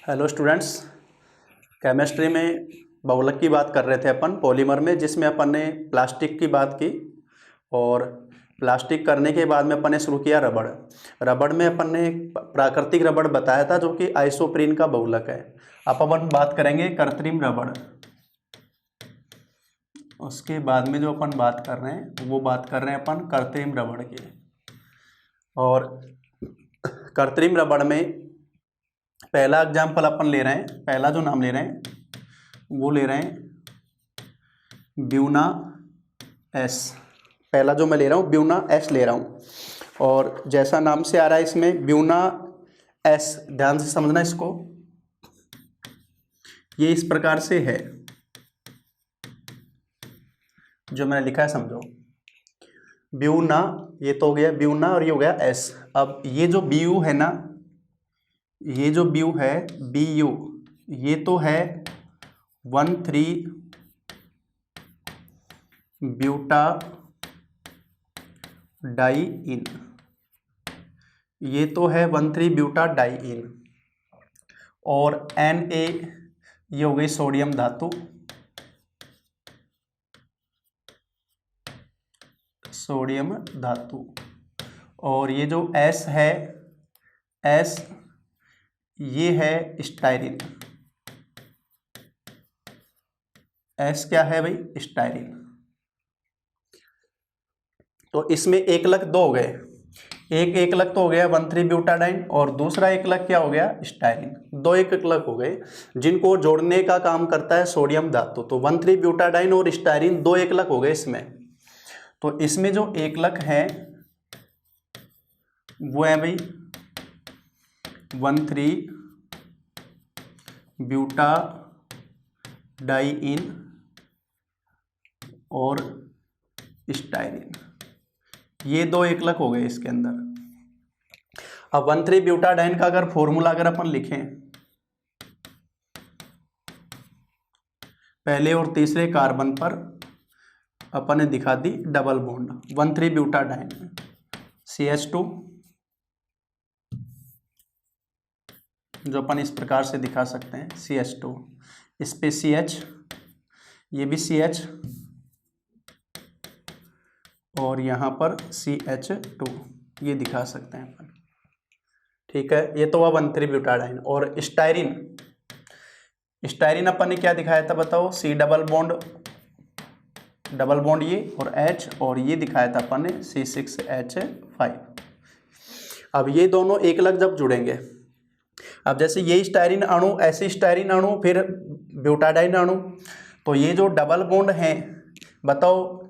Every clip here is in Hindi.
हेलो स्टूडेंट्स, केमिस्ट्री में बहुलक की बात कर रहे थे अपन पॉलीमर में, जिसमें अपन ने प्लास्टिक की बात की और प्लास्टिक करने के बाद में अपन ने शुरू किया रबड़। रबड़ में अपन ने प्राकृतिक रबड़ बताया था जो कि आइसोप्रीन का बहुलक है। अब अपन बात करेंगे कृत्रिम रबड़। उसके बाद में जो अपन बात कर रहे हैं वो बात कर रहे हैं अपन कृत्रिम रबड़ की। और कृत्रिम रबड़ में पहला एग्जाम्पल अपन ले रहे हैं, पहला जो नाम ले रहे हैं वो ले रहे हैं ब्यूना एस। पहला जो मैं ले रहा हूँ ब्यूना एस ले रहा हूँ, और जैसा नाम से आ रहा है इसमें ब्यूना एस, ध्यान से समझना इसको। ये इस प्रकार से है जो मैंने लिखा है, समझो। ब्यूना, ये तो हो गया ब्यूना और ये हो गया एस। अब ये जो बी यू है ना, ये जो बी यू है, बी यू, ये तो है 1,3 ब्यूटा डाई इन, ये तो है 1,3 ब्यूटा डाई इन। और Na, ये हो गई सोडियम धातु, सोडियम धातु। और ये जो S है, S ये है स्टाइरिन। S क्या है भाई? स्टाइरिन। तो इसमें एक लक दो हो गए, एक लक तो हो गया 1,3 ब्यूटाडाइन, और दूसरा एक लक क्या हो गया? स्टाइरिन। दो एक लक हो गए जिनको जोड़ने का काम करता है सोडियम धातु। तो 1,3 ब्यूटाडाइन और स्टाइरिन दो एक लक हो गए इसमें। तो इसमें जो एक लक है वो है भाई 1,3 ब्यूटा डाई इन और स्टाइरिन, ये दो एक लक हो गए इसके अंदर। अब 1,3 ब्यूटाडाइन का अगर फॉर्मूला अगर अपन लिखें, पहले और तीसरे कार्बन पर अपन ने दिखा दी डबल बॉन्ड, 1,3 ब्यूटाडाइन CH2, जो अपन इस प्रकार से दिखा सकते हैं CH2, इस पे CH, ये भी CH, और यहाँ पर CH2, ये दिखा सकते हैं अपन। ठीक है, ये तो हुआ 1,3 ब्यूटाडाइन। और स्टाइरिन, स्टाइरिन अपन ने क्या दिखाया था बताओ? C डबल बॉन्ड ये और H, और ये दिखाया था अपन ने C6H5। अब ये दोनों एक लग जब जुड़ेंगे, अब जैसे ये स्टाइरिन अणु, ऐसे स्टाइरिन अणु, फिर ब्यूटाडाइन अणु, तो ये जो डबल बॉन्ड हैं बताओ,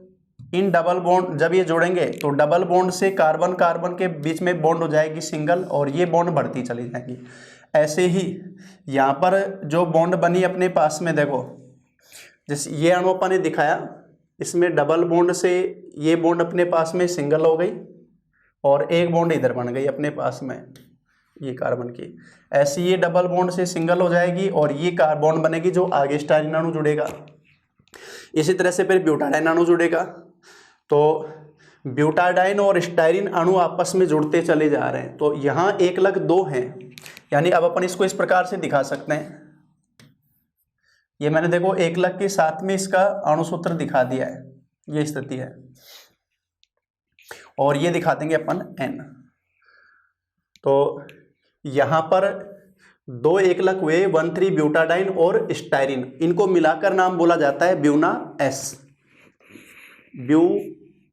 इन डबल बॉन्ड जब ये जोड़ेंगे तो डबल बॉन्ड से कार्बन कार्बन के बीच में बॉन्ड हो जाएगी सिंगल, और ये बॉन्ड बढ़ती चली जाएगी। ऐसे ही यहाँ पर जो बॉन्ड बनी अपने पास में, देखो जैसे ये अणु अपन ने दिखाया, इसमें डबल बॉन्ड से ये बॉन्ड अपने पास में सिंगल हो गई, और एक बॉन्ड इधर बन गई अपने पास में, ये कार्बन की। ऐसे ये डबल बॉन्ड से सिंगल हो जाएगी, और ये बॉन्ड बनेगी जो आगे स्टाइरिन अणु जुड़ेगा। इसी तरह से फिर ब्यूटाडाइन अणु जुड़ेगा। तो ब्यूटाडाइन और स्टाइरिन अणु आपस में जुड़ते चले जा रहे हैं। तो यहाँ एक लग दो हैं, यानी अब अपन इसको इस प्रकार से दिखा सकते हैं। ये मैंने देखो एक लग के साथ में इसका अणुसूत्र दिखा दिया है, ये स्थिति है। और ये दिखा देंगे अपन N। तो यहाँ पर दो एक लक हुए 1,3 ब्यूटाडाइन और स्टाइरिन, इनको मिलाकर नाम बोला जाता है ब्यूना एस।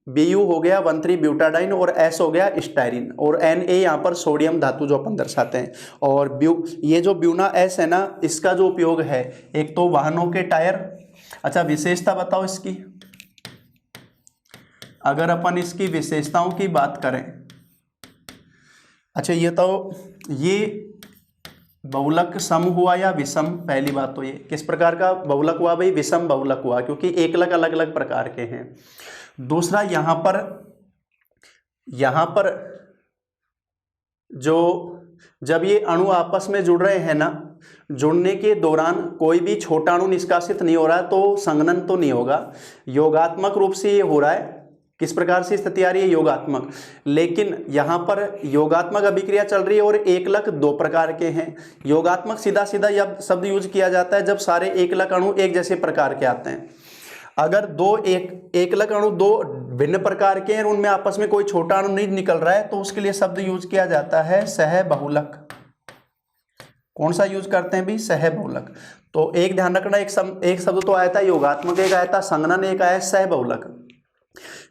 BU हो गया 1,3 ब्यूटाडाइन और S हो गया स्टाइरिन, और Na यहाँ पर सोडियम धातु जो अपन दर्शाते हैं। और ये जो ब्यूना S है ना, इसका जो उपयोग है, एक तो वाहनों के टायर। अच्छा, विशेषता बताओ इसकी। अगर अपन इसकी विशेषताओं की बात करें, अच्छा ये तो ये बहुलक सम हुआ या विषम? पहली बात तो ये किस प्रकार का बहुलक हुआ भाई? विषम बहुलक हुआ, क्योंकि एक लग अलग अलग प्रकार के हैं। दूसरा, यहाँ पर जो जब ये अणु आपस में जुड़ रहे हैं ना, जुड़ने के दौरान कोई भी छोटा अणु निष्कासित नहीं हो रहा है, तो संघनन तो नहीं होगा। योगात्मक रूप से ये हो रहा है, किस प्रकार से स्थिति आ रही है, योगात्मक। लेकिन यहाँ पर योगात्मक अभिक्रिया चल रही है और एकलक दो प्रकार के हैं। योगात्मक सीधा सीधा यह शब्द यूज किया जाता है जब सारे एकलक अणु एक जैसे प्रकार के आते हैं। अगर दो एकलक अणु दो भिन्न प्रकार के हैं और उनमें आपस में कोई छोटा अणु नहीं निकल रहा है तो उसके लिए शब्द यूज किया जाता है सहबहुलक। कौन सा यूज करते हैं भी, सहबहुलक। तो एक ध्यान रखना, एक शब्द तो आया था योगात्मक, एक आया था संघनन, एक आया सहबहुलक।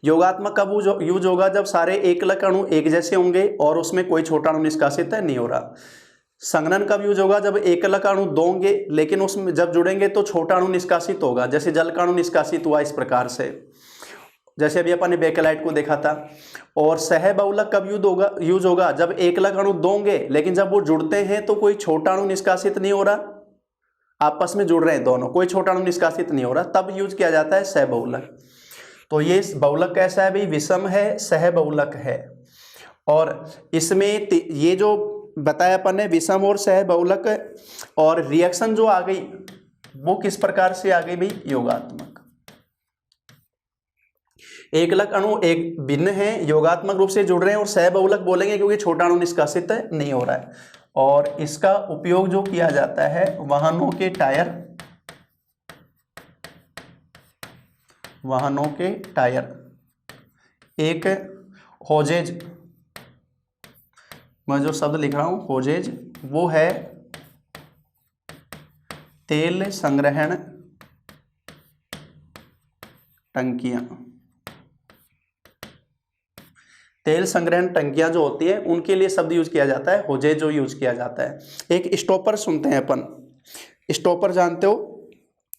योगात्मक कब यूज होगा, जब सारे एकलक अणु एक जैसे होंगे और उसमें कोई छोटा अणु निष्कासित नहीं हो रहा। संघनन कब यूज होगा, जब एकलक अणु दो होंगे लेकिन उसमें जब जुड़ेंगे तो छोटा अणु निष्कासित होगा, जैसे जल का अणु निष्कासित हुआ इस प्रकार से, जैसे अभी अपन ने बेकेलाइट को देखा था। और सहबहुलक कब यूज होगा, जब एकलक अणु दो होंगे लेकिन जब वो जुड़ते हैं तो कोई छोटा अणु निष्कासित नहीं हो रहा, आपस में जुड़ रहे हैं दोनों, कोई छोटा अणु निष्कासित नहीं हो रहा, तब यूज किया जाता है सहबहुलक। तो ये बहुलक कैसा है भाई, विषम है, सहबहुलक है। और इसमें ये जो बताया अपन ने विषम और सहबहुलक, और रिएक्शन जो आ गई वो किस प्रकार से आ गई भाई, योगात्मक। एकलक अणु एक भिन्न है, योगात्मक रूप से जुड़ रहे हैं, और सहबहुलक बोलेंगे क्योंकि छोटा अणु निष्कासित नहीं हो रहा है। और इसका उपयोग जो किया जाता है वाहनों के टायर, वाहनों के टायर, एक होजेज, मैं जो शब्द लिख रहा हूं होजेज, वो है तेल संग्रहण टंकियां। तेल संग्रहण टंकियां जो होती है उनके लिए शब्द यूज किया जाता है होजेज, जो यूज किया जाता है। एक स्टॉपर सुनते हैं अपन, स्टॉपर जानते हो,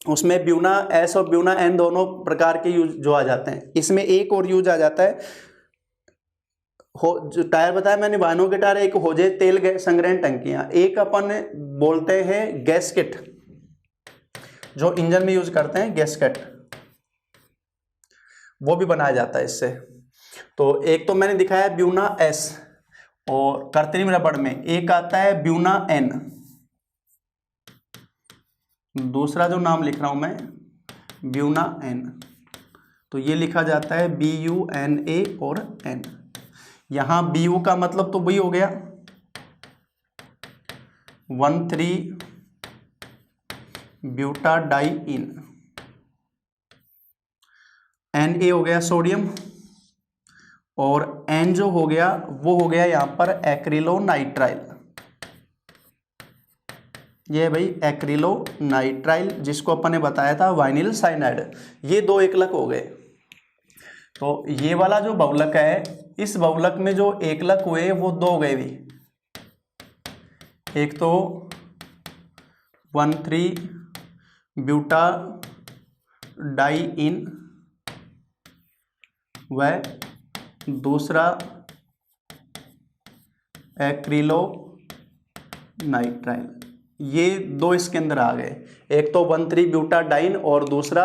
उसमें ब्यूना एस और ब्यूना एन दोनों प्रकार के यूज जो आ जाते हैं। इसमें एक और यूज आ जाता है, जो टायर बताया मैंने वाहनों के टायर, एक होजे तेल संग्रहण टंकियां, एक अपन बोलते हैं गैसकेट, जो इंजन में यूज करते हैं गैसकेट, वो भी बनाया जाता है इससे। तो एक तो मैंने दिखाया ब्यूना एस, और कृत्रिम रबड़ में एक आता है ब्यूना एन, दूसरा जो नाम लिख रहा हूं मैं ब्यूना एन, तो ये लिखा जाता है BUNA और एन। यहां BU का मतलब तो वही हो गया 1,3 ब्यूटाडाइइन, Na हो गया सोडियम, और N जो हो गया वो हो गया यहां पर एक्रिलोनाइट्राइल। ये भाई एक्रिलोनाइट्राइल, जिसको अपन ने बताया था वाइनिल साइनाइड। ये दो एकलक हो गए। तो ये वाला जो बहुलक है, इस बहुलक में जो एकलक हुए वो दो हो गए भी, एक तो 1,3 ब्यूटाडाइइन व दूसरा एक्रिलोनाइट्राइल। ये दो इसके अंदर आ गए, एक तो 1,3 ब्यूटाडाइन और दूसरा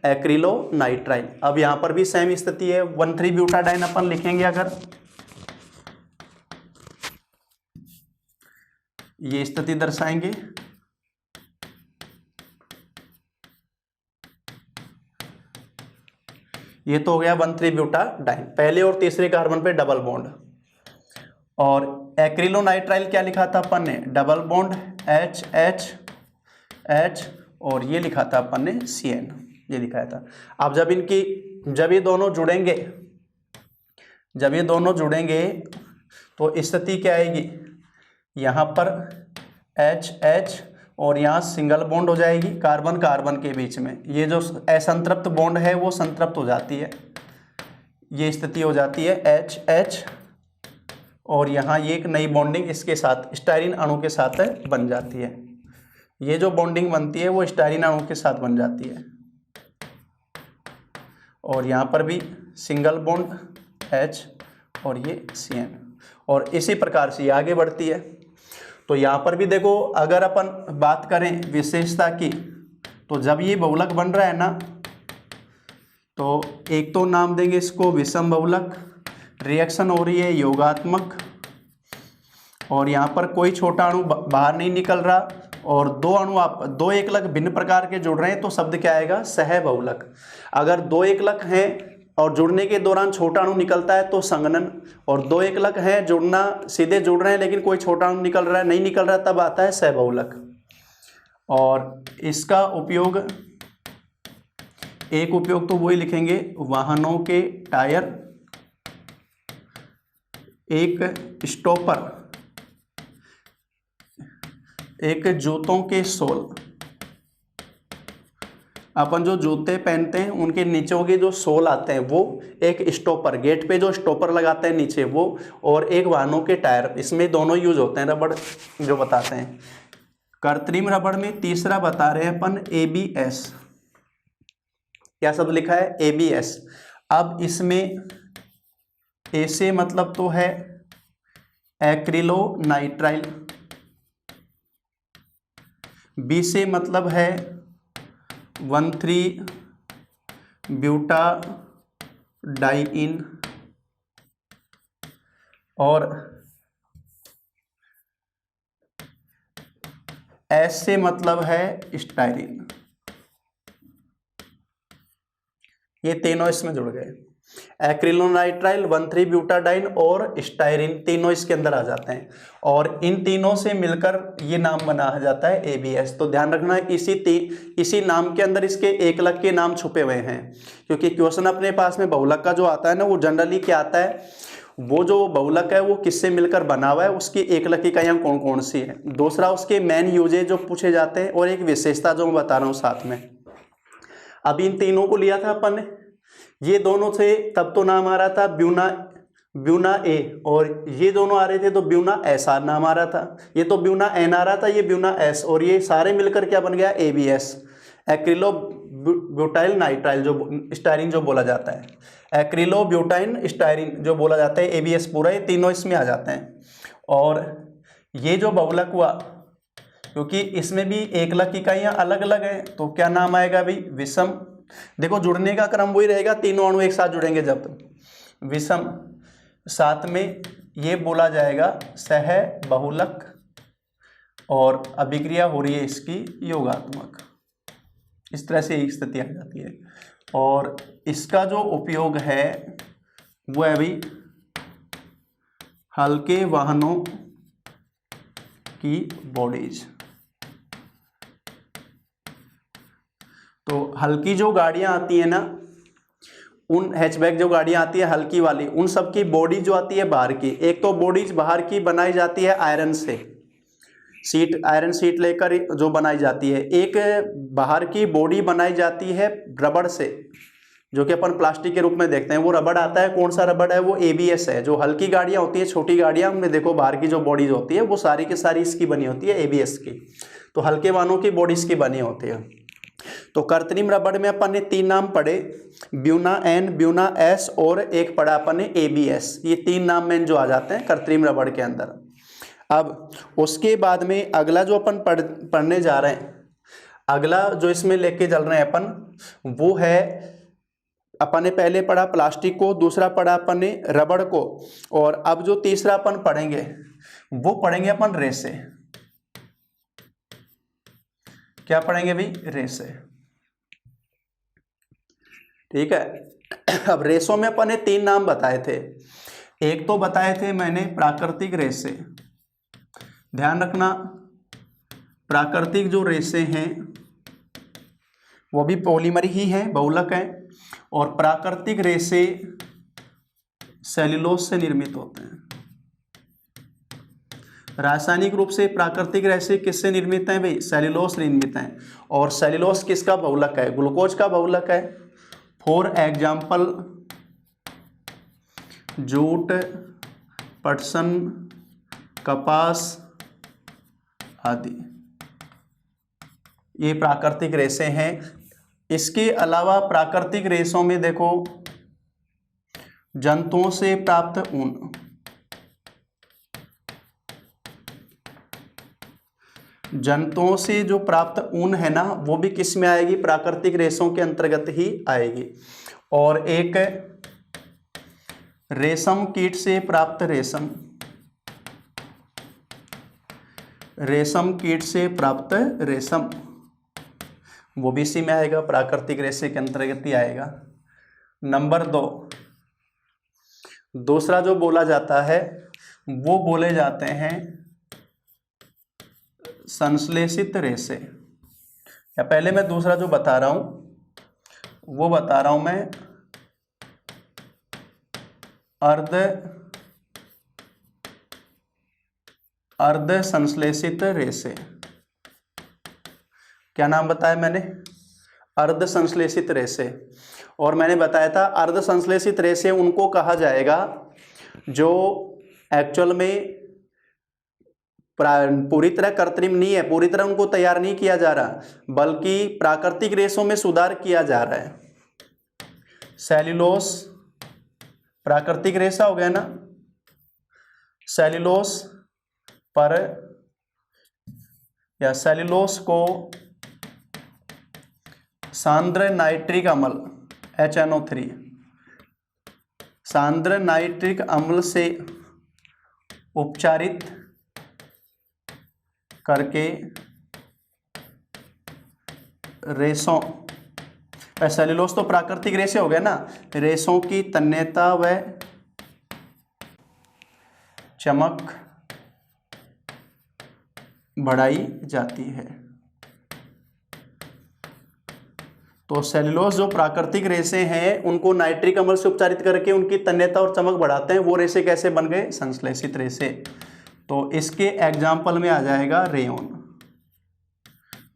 एक्रिलोनाइट्राइल। अब यहां पर भी सेम स्थिति है, 1,3 ब्यूटाडाइन अपन लिखेंगे अगर, ये स्थिति दर्शाएंगे, ये तो हो गया 1,3 ब्यूटाडाइन, पहले और तीसरे कार्बन पे डबल बॉन्ड। और एक्रिलोनाइट्राइल क्या लिखा था अपन ने, डबल बॉन्ड H और ये लिखा था अपन ने CN, ये लिखाया था। अब जब ये दोनों जुड़ेंगे तो स्थिति क्या आएगी, यहाँ पर H और यहाँ सिंगल बॉन्ड हो जाएगी कार्बन कार्बन के बीच में, ये जो असंतृप्त बॉन्ड है वो संतृप्त हो जाती है, ये स्थिति हो जाती है H, और यहाँ ये एक नई बॉन्डिंग इसके साथ स्टाइरिन अणु के साथ बन जाती है। ये जो बॉन्डिंग बनती है वो स्टाइरिन अणु के साथ बन जाती है, और यहाँ पर भी सिंगल बॉन्ड H और ये CN, और इसी प्रकार से आगे बढ़ती है। तो यहाँ पर भी देखो, अगर अपन बात करें विशेषता की, तो जब ये बहुलक बन रहा है ना, तो एक तो नाम देंगे इसको विषम बहुलक, रिएक्शन हो रही है योगात्मक, और यहाँ पर कोई छोटा अणु बाहर नहीं निकल रहा, और दो एकलक भिन्न प्रकार के जुड़ रहे हैं, तो शब्द क्या आएगा, सहबहुलक। अगर दो एकलक हैं और जुड़ने के दौरान छोटा अणु निकलता है तो संघनन, और दो एकलक हैं, जुड़ना सीधे जुड़ रहे हैं लेकिन कोई छोटा अणु निकल रहा है, नहीं निकल रहा, तब आता है सहबहुलक। और इसका उपयोग, एक उपयोग तो वही लिखेंगे, वाहनों के टायर, एक स्टॉपर, एक जूतों के सोल, अपन जो जूते पहनते हैं उनके नीचे के जो सोल आते हैं वो, एक स्टॉपर, गेट पे जो स्टॉपर लगाते हैं नीचे वो, और एक वाहनों के टायर, इसमें दोनों यूज होते हैं रबड़ जो बताते हैं। कृत्रिम रबड़ में तीसरा बता रहे हैं अपन ABS, क्या सब लिखा है ABS। अब इसमें A से मतलब तो है एक्रिलोनाइट्राइल, B से मतलब है 1,3-ब्यूटाडाइइन, और S से मतलब है स्टाइरिन। ये तीनों इसमें जुड़ गए, एक्रिलोनाइट्राइल, 1,3-ब्यूटाडाइन और स्टाइरिन, तीनों इसके अंदर आ जाते हैं, और इन तीनों से मिलकर ये नाम बना जाता है ABS। तो ध्यान रखना इसी नाम के अंदर इसके एकलक के नाम छुपे हुए हैं, क्योंकि क्वेश्चन अपने पास में बहुलक का जो आता है ना, वो जनरली क्या आता है, वो जो बहुलक है वो किससे मिलकर बना हुआ है, उसकी एकलक इकाइयाँ कौन कौन सी है, दूसरा उसके मेन यूजेज जो पूछे जाते हैं, और एक विशेषता जो मैं बता रहा हूँ साथ में। अब इन तीनों को लिया था अपन ने, ये दोनों थे तब तो नाम आ रहा था ब्यूना A, और ये दोनों आ रहे थे तो ब्यूना SR नाम आ रहा था, ये तो ब्यूना N आ रहा था, ये ब्यूना S, और ये सारे मिलकर क्या बन गया ABS, एक्रिलो ब्यूटाइल नाइट्राइल जो स्टाइरिन जो बोला जाता है, एक्रिलो ब्यूटाइन स्टाइरिन जो बोला जाता है ABS पूरा, ये तीनों इसमें आ जाते हैं। और ये जो बहुलक हुआ, क्योंकि इसमें भी एकलक इकाइयाँ अलग अलग हैं, तो क्या नाम आएगा भाई, विषम। देखो जुड़ने का क्रम वही रहेगा, तीनों अणु एक साथ जुड़ेंगे जब विषम, साथ में ये बोला जाएगा सह बहुलक, और अभिक्रिया हो रही है इसकी योगात्मक, इस तरह से एक स्थिति आ जाती है। और इसका जो उपयोग है वो है भाई हल्के वाहनों की बॉडीज। तो हल्की जो गाड़ियां आती है ना, उन हैचबैक जो गाड़ियां आती है हल्की वाली, उन सब की बॉडी जो आती है बाहर की, एक तो बॉडीज बाहर की बनाई जाती है आयरन से, सीट आयरन सीट लेकर जो बनाई जाती है, एक बाहर की बॉडी बनाई जाती है रबड़ से, जो कि अपन प्लास्टिक के रूप में देखते हैं, वो रबड़ आता है, कौन सा रबड़ है, वो ABS है। जो हल्की गाड़ियां होती है, छोटी गाड़ियां, उनमें देखो बाहर की जो बॉडीज होती है वो सारी की सारी इसकी बनी होती है ABS की, तो हल्के वाहनों की बॉडीज की बनी होती है। तो कृत्रिम रबड़ में अपन ने 3 नाम पढ़े, ब्यूना N, ब्यूना S, और एक पढ़ा अपन ने ABS, ये 3 नाम मेन जो आ जाते हैं कृत्रिम रबड़ के अंदर। अब उसके बाद में अगला जो अपन पढ़ने जा रहे हैं, अगला जो इसमें लेके चल रहे हैं अपन, वो है, अपन ने पहले पढ़ा प्लास्टिक को, दूसरा पढ़ा अपन ने रबड़ को, और अब जो तीसरा अपन पढ़ेंगे वो पढ़ेंगे अपन रेसे। क्या पढ़ेंगे भाई, रेसे, ठीक है। अब रेसों में अपन ने 3 नाम बताए थे, एक तो बताए थे मैंने प्राकृतिक रेसे, ध्यान रखना प्राकृतिक जो रेसे हैं वो भी पॉलीमर ही हैं, बहुलक हैं, और प्राकृतिक रेसे सेल्यूलोज से निर्मित होते हैं। रासायनिक रूप से प्राकृतिक रेसे किससे निर्मित हैं भाई, सेल्यूलोज से निर्मित हैं, और सेल्यूलोज किसका बहुलक है, ग्लूकोज का बहुलक है। फॉर एग्जाम्पल जूट, पटसन, कपास आदि, ये प्राकृतिक रेसे हैं। इसके अलावा प्राकृतिक रेशों में देखो जंतुओं से प्राप्त ऊन, जंतुओं से जो प्राप्त ऊन है ना, वो भी किस में आएगी, प्राकृतिक रेशों के अंतर्गत ही आएगी। और एक रेशम कीट से प्राप्त रेशम, रेशम कीट से प्राप्त रेशम, वो भी इसी में आएगा, प्राकृतिक रेशे के अंतर्गत ही आएगा। नंबर 2, दूसरा जो बोला जाता है वो बोले जाते हैं संश्लेषित रेशे। या पहले मैं दूसरा जो बता रहा हूं वो बता रहा हूं मैं अर्ध संश्लेषित रेशे। क्या नाम बताया मैंने? अर्ध संश्लेषित रेशे। और मैंने बताया था अर्ध संश्लेषित रेशे उनको कहा जाएगा जो एक्चुअल में पूरी तरह कृत्रिम नहीं है, पूरी तरह उनको तैयार नहीं किया जा रहा, बल्कि प्राकृतिक रेशों में सुधार किया जा रहा है। सेल्यूलोस प्राकृतिक रेशा हो गया ना, सेल्यूलोस पर या सेल्यूलोस को सांद्र नाइट्रिक अम्ल HNO3 सांद्र नाइट्रिक अम्ल से उपचारित करके रेशों, सेल्यूलोस तो प्राकृतिक रेशे हो गए ना, रेशों की तन्यता व चमक बढ़ाई जाती है। तो सेल्यूलोस जो प्राकृतिक रेशे हैं उनको नाइट्रिक अम्ल से उपचारित करके उनकी तन्यता और चमक बढ़ाते हैं। वो रेशे कैसे बन गए? संश्लेषित रेशे। तो इसके एग्जाम्पल में आ जाएगा रेयॉन।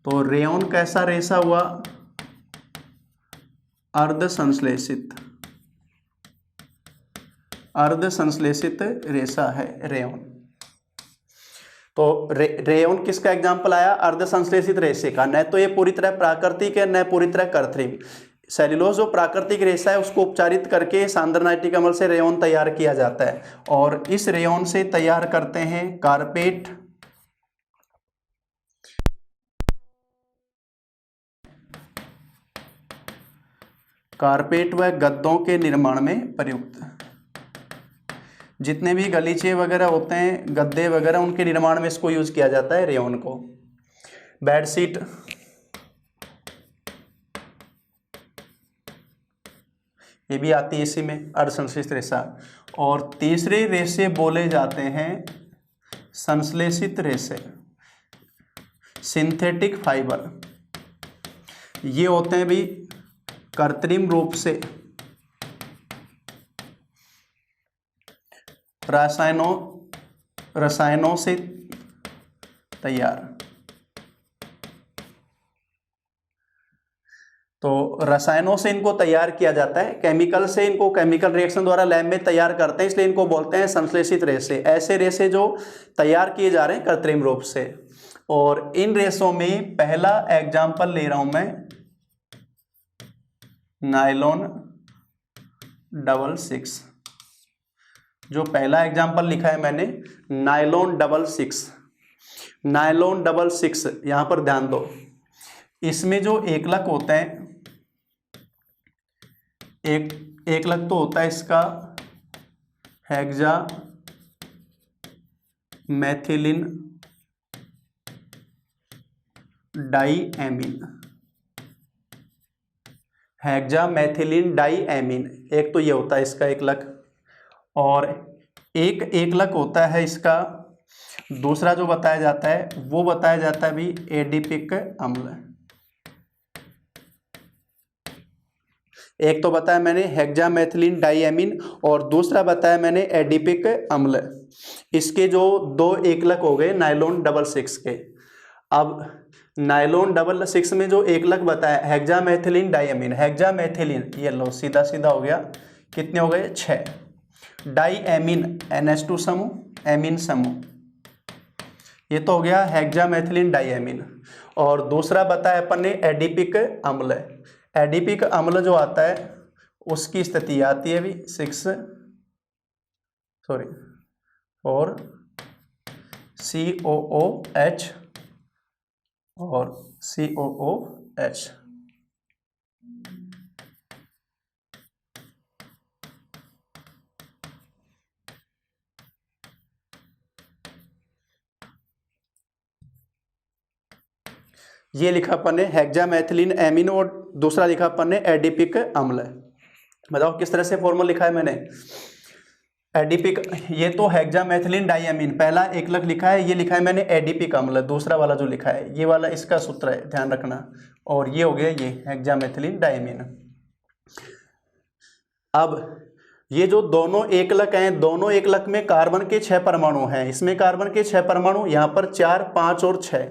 तो रेयॉन कैसा रेशा हुआ? अर्ध संश्लेषित रेशा है रेयॉन। तो रेयॉन किसका एग्जाम्पल आया? अर्ध संश्लेषित रेशे का। न तो ये पूरी तरह प्राकृतिक है न पूरी तरह कृत्रिम। सेल्यूलोज जो प्राकृतिक रेशा है उसको उपचारित करके सांद्र नाइट्रिक अम्ल से रेयॉन तैयार किया जाता है, और इस रेयॉन से तैयार करते हैं कारपेट, कारपेट व गद्दों के निर्माण में प्रयुक्त। जितने भी गलीचे वगैरह होते हैं, गद्दे वगैरह, उनके निर्माण में इसको यूज किया जाता है रेयॉन को। बेडशीट, ये भी आती है इसी में, अर्ध संश्लेषित रेशा। और तीसरे रेशे बोले जाते हैं संश्लेषित रेशे, सिंथेटिक फाइबर। ये होते हैं भी कृत्रिम रूप से रसायनों से तैयार। तो रसायनों से इनको तैयार किया जाता है, केमिकल से इनको केमिकल रिएक्शन द्वारा लैब में तैयार करते हैं, इसलिए इनको बोलते हैं संश्लेषित रेशे। ऐसे रेशे जो तैयार किए जा रहे हैं कृत्रिम रूप से। और इन रेशों में पहला एग्जाम्पल ले रहा हूं मैं नायलॉन 66। जो पहला एग्जाम्पल लिखा है मैंने नायलॉन 66, नायलॉन 66, यहां पर ध्यान दो। इसमें जो एकलक होते हैं, एकलक तो होता है इसका हेक्सा मैथिलीन डाईएमीन, हेक्सा मैथिलीन डाईएमीन, एक तो ये होता है इसका एकलक। और एक एकलक होता है इसका दूसरा जो बताया जाता है वो बताया जाता है भी एडिपिक अम्ल। एक तो बताया मैंने हेक्सा मैथिलीन डाईएमीन और दूसरा बताया मैंने एडिपिक अम्ल। इसके जो दो एकलक हो गए नायलॉन 66 के। अब नायलॉन 66 में जो एकलक बताया हेक्सा मैथिलीन डाईएमीन, हेक्सा मैथिलीन ये लो सीधा सीधा हो गया, कितने हो गए? 6। डाईएमीन NH2 समूह, एमीन समूह, ये तो हो गया हेक्सा मैथिलीन डाईएमीन। और दूसरा बताया अपन ने एडिपिक अम्ल। एडिपिक अम्ल जो आता है उसकी स्थिति आती है भी 4 COOH और COOH। ये लिखा अपन ने हेक्सा मैथिलीन एमीन और दूसरा लिखा अपन ने एडिपिक अम्ल। बताओ किस तरह से फॉर्मूला लिखा है मैंने। एडीपी, ये तो हेक्सामेथिलीन डाइअमीन पहला एकलक लिखा है, ये लिखा है मैंने एडीपी का मतलब दूसरा वाला जो लिखा है ये वाला इसका सूत्र है, ध्यान रखना। और ये हो गया ये हेक्सामेथिलीन डाइअमीन। अब ये जो दोनों एकलक हैं, दोनों एकलक में कार्बन के 6 परमाणु हैं, इसमें कार्बन के 6 परमाणु, यहाँ पर 4, 5 और 6,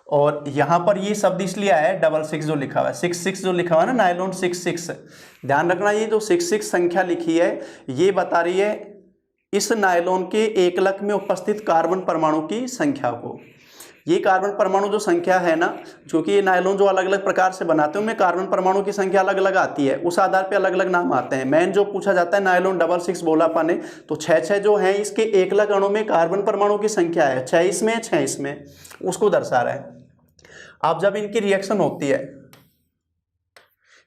और यहाँ पर ये शब्द इसलिए आया है 66 जो लिखा हुआ है, 66 जो लिखा हुआ है ना, नायलॉन 66। ध्यान रखना ये जो 66 संख्या लिखी है ये बता रही है इस नायलॉन के एकलक में उपस्थित कार्बन परमाणु की संख्या को। ये कार्बन परमाणु जो संख्या है ना, क्योंकि ये नायलॉन जो अलग अलग प्रकार से बनाते हैं उनमें कार्बन परमाणु की संख्या अलग अलग आती है, उस आधार पे अलग अलग नाम आते हैं। मेन जो पूछा जाता है नायलॉन 66 बोला अपन ने, तो 6 जो है इसके एकलक अणु में कार्बन परमाणु की संख्या है, 6 इसमें 6 इसमें, उसको दर्शा रहा है। अब जब इनकी रिएक्शन होती है,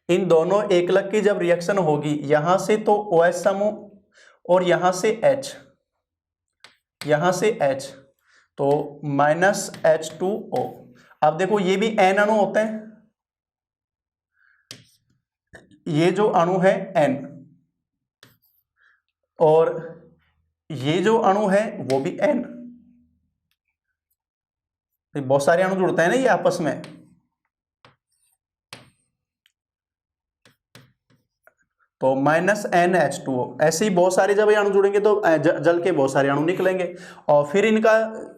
इन दोनों एकलक की जब रिएक्शन होगी, यहां से तो OH समूह और यहां से H, यहां से H, तो -H2O। अब देखो ये भी N अणु होते हैं, ये जो अणु है N, और ये जो अणु है वो भी N, बहुत सारे अणु जुड़ते हैं ना ये आपस में। तो -NH2O, ऐसे ही बहुत सारे जब ये अणु जुड़ेंगे तो जल के बहुत सारे अणु निकलेंगे, और फिर इनका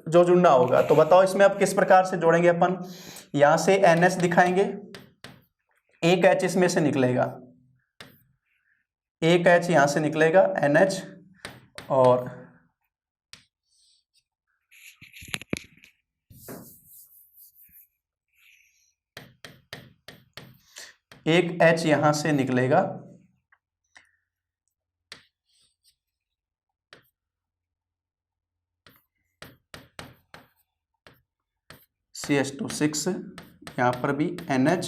जो जुड़ना होगा, तो बताओ इसमें अब किस प्रकार से जोड़ेंगे अपन। यहां से NH दिखाएंगे, एक H इसमें से निकलेगा, एक H यहां से निकलेगा NH, और एक H यहां से निकलेगा, CH2 यहां पर भी NH,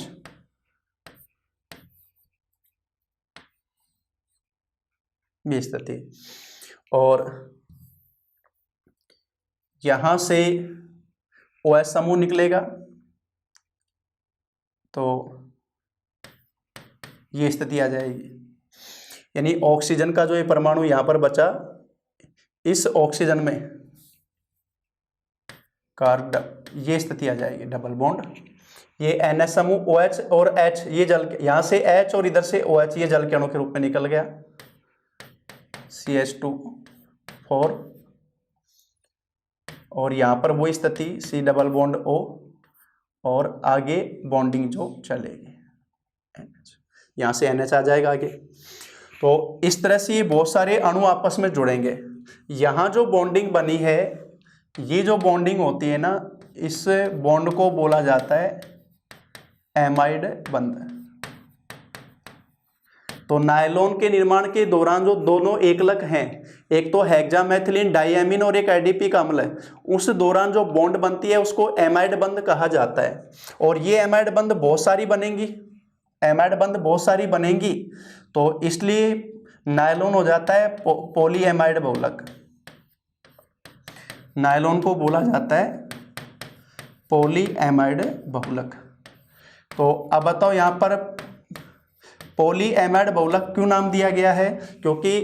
भी स्थिति, और यहां से OH समूह निकलेगा, तो ये स्थिति आ जाएगी। यानी ऑक्सीजन का जो ये परमाणु यहां पर बचा, इस ऑक्सीजन में कार्बन, ये स्थिति आ जाएगी डबल बॉन्ड, ये NH समूह OH और H, ये जल के यहां से H और इधर से OH, ये जल के अणु के रूप में निकल गया, CH2 और यहां पर वो स्थिति C डबल बॉन्ड O, और आगे बॉन्डिंग जो चलेगी NH, यहां से NH आ जाएगा आगे। तो इस तरह से ये बहुत सारे अणु आपस में जुड़ेंगे। यहां जो बॉन्डिंग बनी है, ये जो बॉन्डिंग होती है ना, इस बॉन्ड को बोला जाता है एमाइड बंध। तो नायलॉन के निर्माण के दौरान जो दोनों एकलक हैं, एक तो हेक्सामेथिलीन डाइअमीन और एक एडीपी का अम्ल है, उस दौरान जो बॉन्ड बनती है उसको एमाइड बंध कहा जाता है। और ये एमाइड बंध बहुत सारी बनेंगी, एमाइड बंध बहुत सारी बनेंगी, तो इसलिए नायलॉन हो जाता है पॉलीएमाइड बहुलक। नायलॉन को बोला जाता है पॉलीएमाइड बहुलक। तो अब बताओ यहाँ पर पॉलीएमाइड बहुलक क्यों नाम दिया गया है, क्योंकि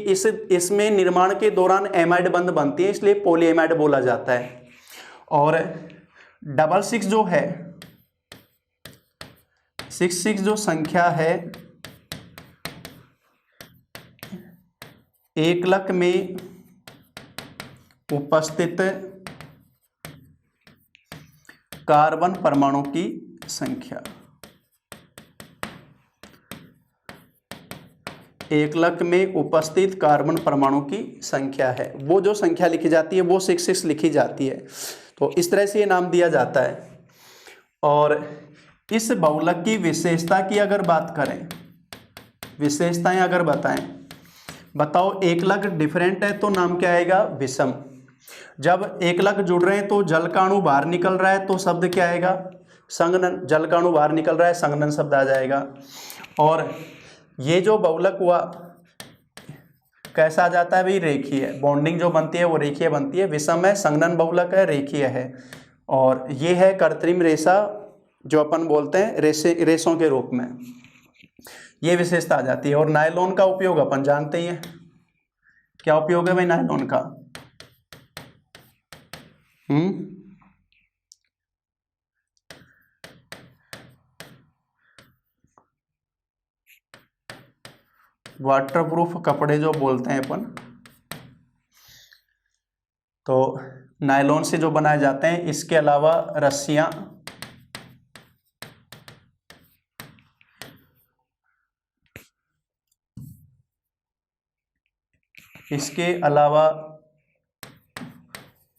इसमें निर्माण के दौरान एमाइड बंध बनती है, इसलिए पॉलीएमाइड बोला जाता है। और 66 जो है, 66 जो संख्या है, एकलक में उपस्थित कार्बन परमाणु की संख्या, एकलक में उपस्थित कार्बन परमाणु की संख्या है, वो जो संख्या लिखी जाती है वो 66 लिखी जाती है। तो इस तरह से ये नाम दिया जाता है। और इस बहुलक की विशेषता की अगर बात करें, विशेषताएं अगर बताओ एकलक डिफरेंट है तो नाम क्या आएगा, विषम। जब एकलक जुड़ रहे हैं तो जल का अणु बाहर निकल रहा है तो शब्द क्या आएगा, संघनन। जल का अणु बाहर निकल रहा है, संघनन शब्द आ जाएगा। और ये जो बहुलक हुआ कैसा आ जाता है भाई, रेखीय। बॉन्डिंग जो बनती है वो रेखीय बनती है। विषम है, संघनन बहुलक है, रेखीय है। और ये है कृत्रिम रेशा, जो अपन बोलते हैं रेशों के रूप में। ये विशेषता आ जाती है। और नायलॉन का उपयोग अपन जानते ही हैं, क्या उपयोग है भाई नायलॉन का? वाटरप्रूफ कपड़े जो बोलते हैं अपन, तो नायलॉन से जो बनाए जाते हैं। इसके अलावा रस्सियां, इसके अलावा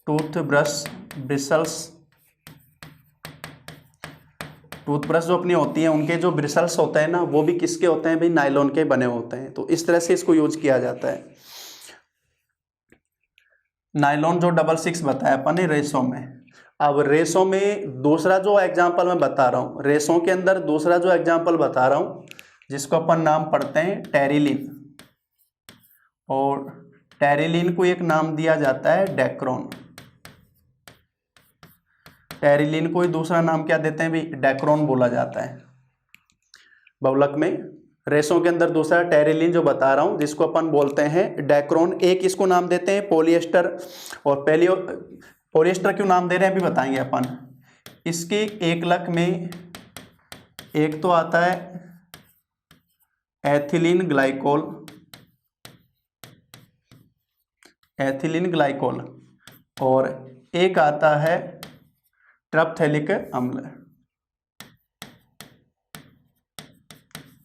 टूथब्रश, ब्रिसल्स, टूथब्रश जो अपनी होती है उनके जो ब्रिसल्स होते हैं ना, वो भी किसके होते हैं भाई? नायलॉन के बने होते हैं। तो इस तरह से इसको यूज किया जाता है। नायलॉन जो 66 बताया अपन ने रेसों में। अब रेसों में दूसरा जो एग्जाम्पल मैं बता रहा हूँ, रेसों के अंदर दूसरा जो एग्जाम्पल बता रहा हूँ, जिसको अपन नाम पढ़ते हैं टेरिलिन, और टेरिलिन को एक नाम दिया जाता है डेक्रोन। टेरिलिन को दूसरा नाम क्या देते हैं भाई? डेक्रोन बोला जाता है बहुलक में। रेसों के अंदर दूसरा टेरिलिन जो बता रहा हूं, जिसको अपन बोलते हैं डेक्रोन। एक इसको नाम देते हैं पॉलिएस्टर, और पॉलिएस्टर क्यों नाम दे रहे हैं अभी बताएंगे अपन। इसके एक लक में एक तो आता है एथिलीन ग्लाइकोल, एथिलीन ग्लाइकोल, और एक आता है टरप्थेलिक अम्ल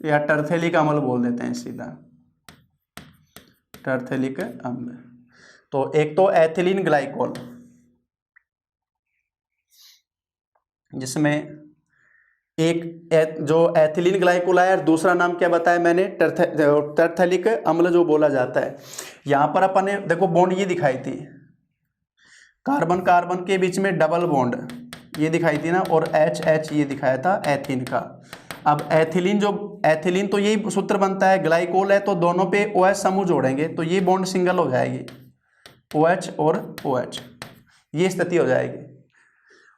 या टरथेलिक अम्ल बोल देते हैं सीधा, टरथेलिक अम्ल। तो एक तो एथिलीन ग्लाइकोल, जिसमें एक जो एथिलीन ग्लाइकोल है, और दूसरा नाम क्या बताया मैंने? टरथेलिक अम्ल जो बोला जाता है। यहां पर अपन ने देखो बॉन्ड ये दिखाई थी, कार्बन कार्बन के बीच में डबल बॉन्ड ये दिखाई थी ना, और एच एच ये दिखाया था एथीन का। अब एथिलीन एथिलीन तो यही सूत्र बनता है, ग्लाइकोल है तो दोनों पे OH समूह जोड़ेंगे तो ये बॉन्ड सिंगल हो जाएगी, OH और OH, ये स्थिति हो जाएगी।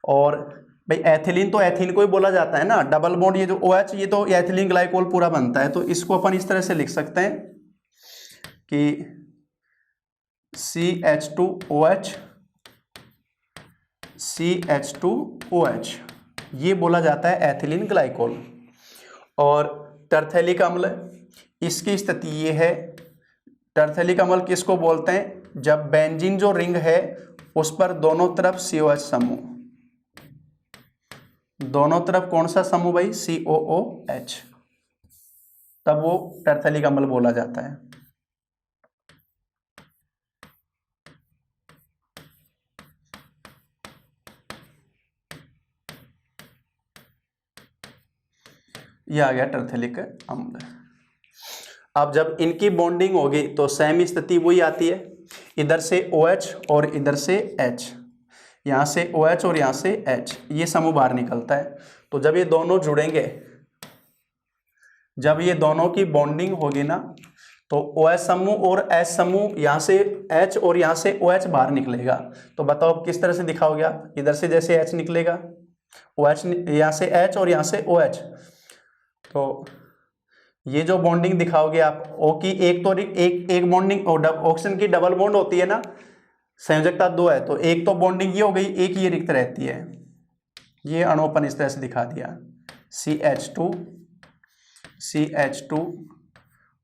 और भाई एथिलीन तो एथीन को ही बोला जाता है ना, डबल बॉन्ड ये जो OH ये तो एथिलीन ग्लाइकोल पूरा बनता है। तो इसको अपन इस तरह से लिख सकते हैं कि CH2OH, CH2OH, ये बोला जाता है एथिलीन ग्लाइकोल। और टरथेलिक अम्ल, इसकी स्थिति ये है, टरथेलिक अम्ल किसको बोलते हैं? जब बेंजीन जो रिंग है उस पर दोनों तरफ COH समूह, दोनों तरफ कौन सा समूह भाई? COOH, तब वो टरथेलिक अम्ल बोला जाता है। यह आ गया टरथेलिक अम्ल। अब जब इनकी बॉन्डिंग होगी तो सेम स्थिति वही आती है, इधर से OH और इधर से H, यहाँ से OH और यहाँ से H, ये समूह बाहर निकलता है। तो जब ये दोनों जुड़ेंगे, जब ये दोनों की बॉन्डिंग होगी ना, तो OH समूह और H समूह, यहाँ से H और यहाँ से OH बाहर निकलेगा। तो बताओ किस तरह से दिखाओगे आप? इधर से जैसे H निकलेगा, OH यहाँ से H और यहाँ से OH, तो ये जो बॉन्डिंग दिखाओगे आप O की, एक तो एक बॉन्डिंग ऑक्सीजन की डबल बॉन्ड होती है ना, संयोजकता 2 है, तो एक तो बॉन्डिंग ये हो गई, एक ये रिक्त रहती है। ये अणु अपन इस तरह से दिखा दिया, CH2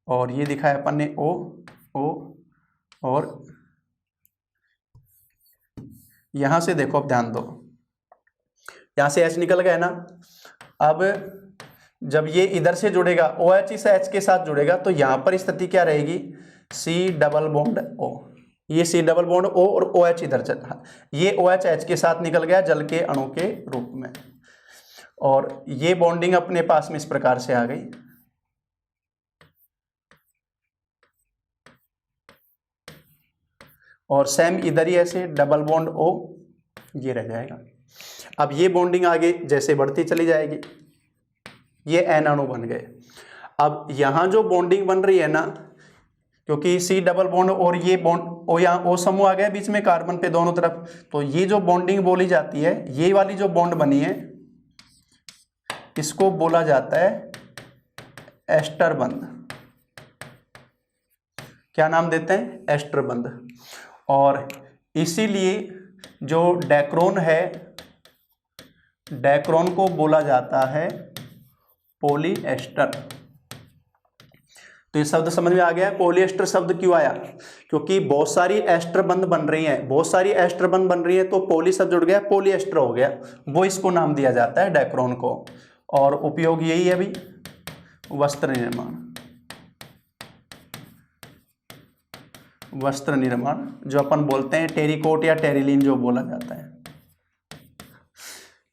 और ये दिखाया अपन ने O, और यहां से देखो, अब ध्यान दो, यहां से H निकल गया ना। अब जब ये इधर से जुड़ेगा, OH इस H के साथ जुड़ेगा, तो यहां पर स्थिति क्या रहेगी? C डबल बॉन्ड O, ये C डबल बॉन्ड O और OH इधर चल, ये OH H के साथ निकल गया जल के अणु के रूप में, और ये बॉन्डिंग अपने पास में इस प्रकार से आ गई। और सेम इधर ही ऐसे डबल बॉन्ड O ये रह जाएगा। अब ये बॉन्डिंग आगे जैसे बढ़ती चली जाएगी, ये N अणु बन गए। अब यहां जो बॉन्डिंग बन रही है ना, क्योंकि C डबल बॉन्ड और ये बॉन्ड O, यहाँ O समूह आ गया बीच में कार्बन पे दोनों तरफ, तो ये जो बॉन्डिंग बोली जाती है, ये वाली जो बॉन्ड बनी है, इसको बोला जाता है एस्टर बंध, क्या नाम देते हैं? एस्टर बंध। और इसीलिए जो डैक्रोन है, डैक्रोन को बोला जाता है पॉलीएस्टर। तो ये शब्द समझ में आ गया। पॉलीएस्टर शब्द क्यों आया? क्योंकि बहुत सारी एस्टर बंध बन रही हैं, बहुत सारी एस्टर बंध बन रही है, तो पॉली शब्द जुड़ गया, पॉलीएस्टर हो गया, वो इसको नाम दिया जाता है डैक्रोन को। और उपयोग यही है अभी, वस्त्र निर्माण, वस्त्र निर्माण जो अपन बोलते हैं टेरिकोट या टेरिलीन जो बोला जाता है,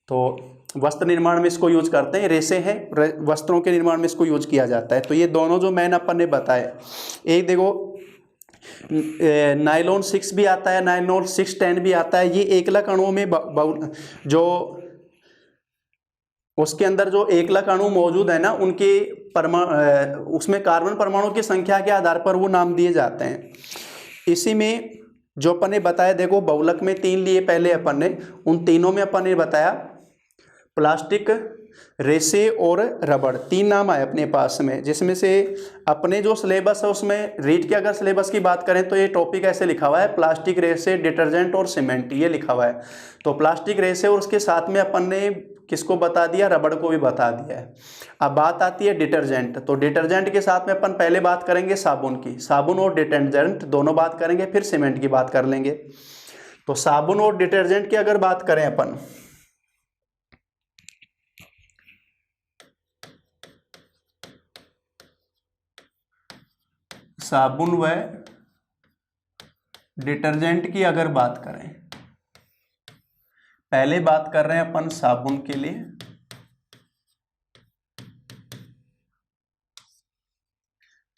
तो वस्त्र निर्माण में इसको यूज करते हैं। रेसे हैं, वस्त्रों के निर्माण में इसको यूज किया जाता है। तो ये दोनों जो मैंने अपन ने बताए, एक देखो नायलॉन 6 भी आता है, नायलॉन 610 भी आता है। ये एकलक अणुओं में जो उसके अंदर जो एकलक अणु मौजूद है ना, उनके उसमें कार्बन परमाणु की संख्या के आधार पर वो नाम दिए जाते हैं। इसी में जो अपन ने बताया, देखो बहुलक में 3 लिए पहले अपन ने, उन तीनों में अपन ने बताया प्लास्टिक, रेसे और रबड़, 3 नाम आए अपने पास में, जिसमें से अपने जो सिलेबस है उसमें रीड के अगर सिलेबस की बात करें तो ये टॉपिक ऐसे लिखा हुआ है, प्लास्टिक, रेसे, डिटर्जेंट और सीमेंट, ये लिखा हुआ है। तो प्लास्टिक, रेसे और उसके साथ में अपन ने किसको बता दिया? रबड़ को भी बता दिया है। अब बात आती है डिटर्जेंट। तो डिटर्जेंट के साथ में अपन पहले बात करेंगे साबुन की, साबुन और डिटर्जेंट दोनों बात करेंगे, फिर सीमेंट की बात कर लेंगे। तो साबुन और डिटर्जेंट की अगर बात करें अपन, साबुन व डिटर्जेंट की अगर बात करें, पहले बात कर रहे हैं अपन साबुन के लिए।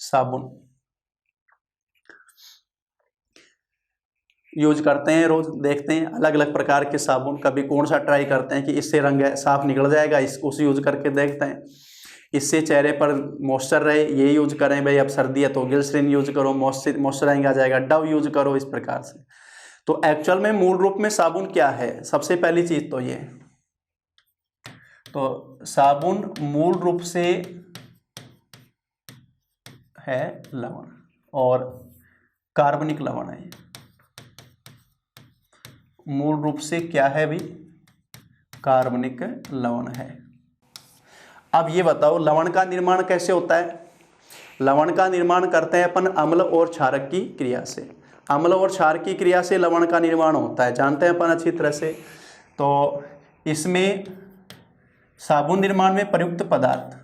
साबुन यूज करते हैं, रोज देखते हैं अलग अलग प्रकार के साबुन, कभी कौन सा ट्राई करते हैं कि इससे रंग साफ निकल जाएगा, उसे यूज करके देखते हैं। इससे चेहरे पर मॉइस्चर रहे, ये यूज करें भाई, अब सर्दी है तो ग्लिसरीन यूज करो, मॉइस्चराइजिंग आ जाएगा, डव यूज करो, इस प्रकार से। तो एक्चुअल में मूल रूप में साबुन क्या है? सबसे पहली चीज तो ये, तो साबुन मूल रूप से है लवण, और कार्बनिक लवण है। मूल रूप से क्या है भी? कार्बनिक लवण है। अब ये बताओ लवण का निर्माण कैसे होता है? लवण का निर्माण करते हैं अपन अम्ल और क्षारक की क्रिया से। अम्ल और क्षार की क्रिया से लवण का निर्माण होता है, जानते हैं अपन अच्छी तरह से। तो इसमें साबुन निर्माण में प्रयुक्त पदार्थ,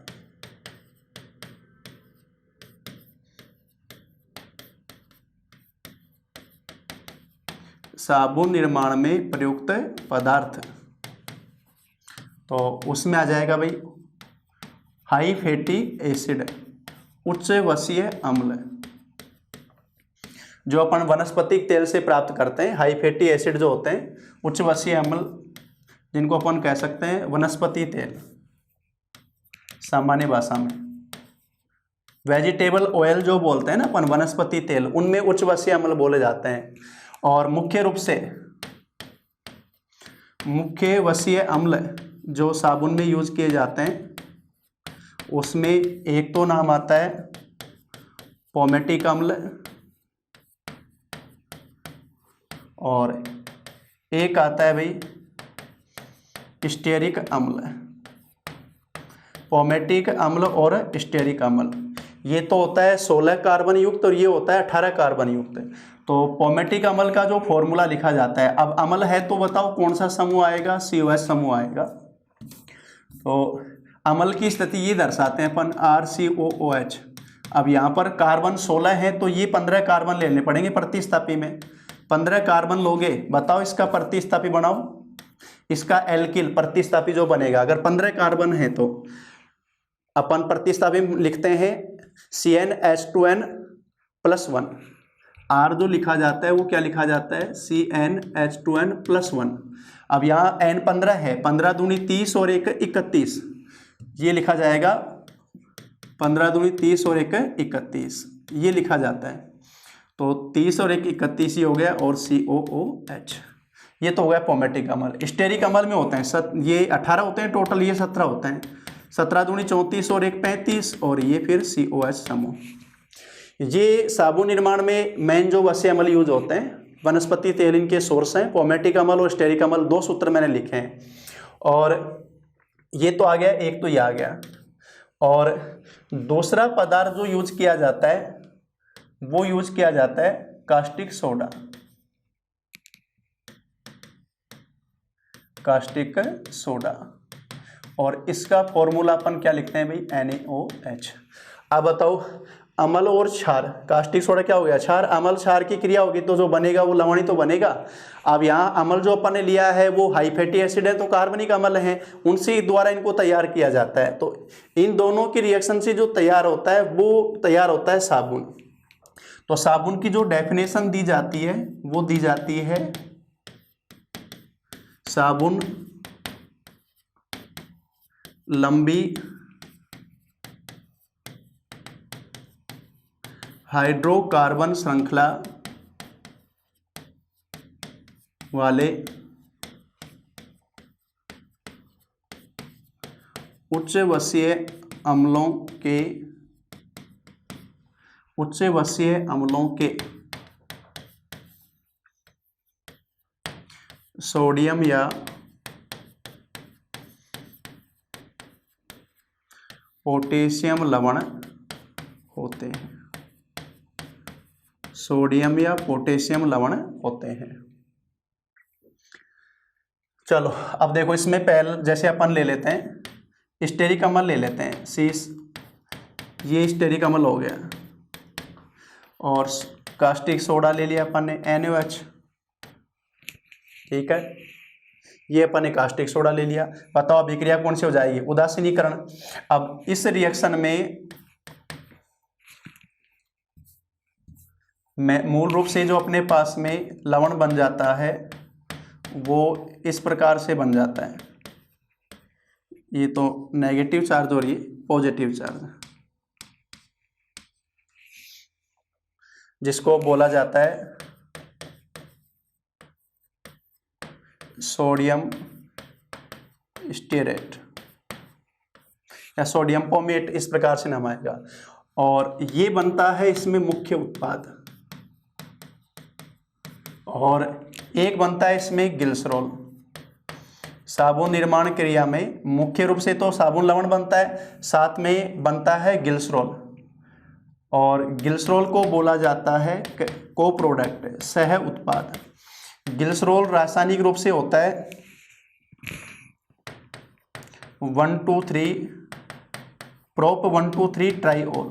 साबुन निर्माण में प्रयुक्त पदार्थ, तो उसमें आ जाएगा भाई हाई फैटी एसिड, उच्च वसीय अम्ल, जो अपन वनस्पतिक तेल से प्राप्त करते हैं। हाई फैटी एसिड जो होते हैं, उच्च वसीय अम्ल, जिनको अपन कह सकते हैं वनस्पति तेल, सामान्य भाषा में वेजिटेबल ऑयल जो बोलते हैं ना अपन, वनस्पति तेल, उनमें उच्च वसीय अम्ल बोले जाते हैं। और मुख्य रूप से मुख्य वसीय अम्ल जो साबुन में यूज किए जाते हैं, उसमें एक तो नाम आता है पोमेटिक अम्ल, और एक आता है भाई स्टेरिक अम्ल। पोमेटिक अम्ल और स्टेरिक अम्ल, ये तो होता है 16 कार्बन युक्त और ये होता है 18 कार्बन युक्त। तो पोमेटिक अम्ल का जो फॉर्मूला लिखा जाता है, अब अम्ल है तो बताओ कौन सा समूह आएगा? COH समूह आएगा। तो अम्ल की स्थिति ये दर्शाते हैं अपन RCOOH। अब यहाँ पर कार्बन 16 है तो ये 15 कार्बन लेने पड़ेंगे प्रतिस्थापी में। 15 कार्बन लोगे, बताओ इसका प्रतिस्थापी बनाओ, इसका एल्किल प्रतिस्थापी जो बनेगा। अगर 15 कार्बन है तो अपन प्रतिस्थापी लिखते हैं CnH2n+1। R जो लिखा जाता है वो क्या लिखा जाता है? CnH2n+1। अब यहाँ N 15 है, 15 दूनी 30 और 1 31, ये लिखा जाएगा 15 दूनी 30 और 1 31, ये लिखा जाता है। तो 30 और 1 31 ही हो गया, और COOH, ये तो हो गया पोमेटिक अम्ल। स्टेरिक अम्ल में होते हैं ये 18 होते हैं टोटल, ये 17 होते हैं। 17 दूनी 34 और 1 35 और ये फिर COH समूह। ये साबुन निर्माण में मेन जो वसे अम्ल यूज होते हैं, वनस्पति तेल इनके सोर्स हैं। पोमेटिक अम्ल और स्टेरिक अम्ल 2 सूत्र मैंने लिखे हैं। और ये तो आ गया, एक तो ये आ गया। और दूसरा पदार्थ जो यूज किया जाता है वो यूज किया जाता है कास्टिक सोडा। कास्टिक सोडा, और इसका फॉर्मूला अपन क्या लिखते हैं भाई, NaOH। अब बताओ, अम्ल और क्षार, कास्टिक सोडा क्या हो गया, क्षार। अम्ल क्षार की क्रिया होगी तो जो बनेगा वो लवण ही तो बनेगा। अब यहाँ अम्ल जो अपन ने लिया है वो हाई फैटी एसिड है, तो कार्बनिक अम्ल है, उनसे द्वारा इनको तैयार किया जाता है। तो इन दोनों की रिएक्शन से जो तैयार होता है वो तैयार होता है साबुन। तो साबुन की जो डेफिनेशन दी जाती है वो दी जाती है, साबुन लंबी हाइड्रोकार्बन श्रृंखला वाले उच्च वसीय अम्लों के सोडियम या पोटेशियम लवण होते हैं। सोडियम या पोटेशियम लवण होते हैं। चलो अब देखो, इसमें पहले जैसे अपन ले लेते हैं स्टेरिक अम्ल ले लेते हैं, ये स्टेरिक अम्ल हो गया, और कास्टिक सोडा ले लिया अपन ने NaOH, ठीक है। ये अपन ने कास्टिक सोडा ले लिया। बताओ अभिक्रिया कौन सी हो जाएगी, उदासीनीकरण। अब इस रिएक्शन में मूल रूप से जो अपने पास में लवण बन जाता है वो इस प्रकार से बन जाता है। ये तो नेगेटिव चार्ज और ये पॉजिटिव चार्ज, जिसको बोला जाता है सोडियम स्टीरेट या सोडियम पोमेट, इस प्रकार से नाम आएगा। और ये बनता है इसमें मुख्य उत्पाद, और एक बनता है इसमें ग्लिसरॉल। साबुन निर्माण क्रिया में मुख्य रूप से तो साबुन लवण बनता है, साथ में बनता है ग्लिसरॉल, और ग्लिसरॉल को बोला जाता है को प्रोडक्ट, सह उत्पाद। ग्लिसरॉल रासायनिक रूप से होता है 1,2,3 प्रोप 1,2,3 ट्राईओल,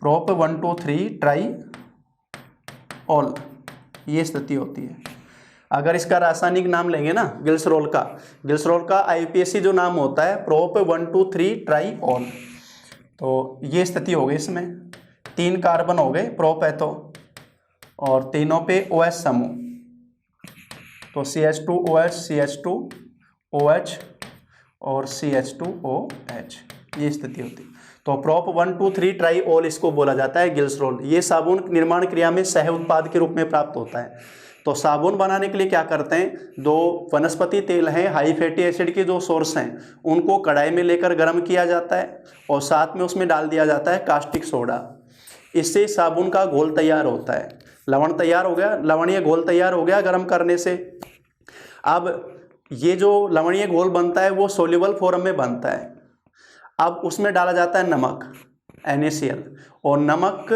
प्रोप 1,2,3 ट्राईओल, ये स्थिति होती है। अगर इसका रासायनिक नाम लेंगे ना ग्लिसरॉल का IUPAC जो नाम होता है प्रोप 1,2,3 ट्राईओल। तो ये स्थिति हो गई, इसमें 3 कार्बन हो गए, प्रोप है तो, और तीनों पे OH समूह, तो CH2OH CH2OH और CH2OH, ये स्थिति होती है। तो प्रोप 1,2,3 ट्राईओल इसको बोला जाता है ग्लिसरॉल। ये साबुन निर्माण क्रिया में सह उत्पाद के रूप में प्राप्त होता है। तो साबुन बनाने के लिए क्या करते हैं, 2 वनस्पति तेल हैं, हाई फैटी एसिड के जो सोर्स हैं, उनको कढ़ाई में लेकर गर्म किया जाता है और साथ में उसमें डाल दिया जाता है कास्टिक सोडा। इससे साबुन का घोल तैयार होता है, लवण तैयार हो गया, लवणीय घोल तैयार हो गया गर्म करने से। अब ये जो लवणीय घोल बनता है वो सोल्यूबल फॉर्म में बनता है। अब उसमें डाला जाता है नमक NaCl, और नमक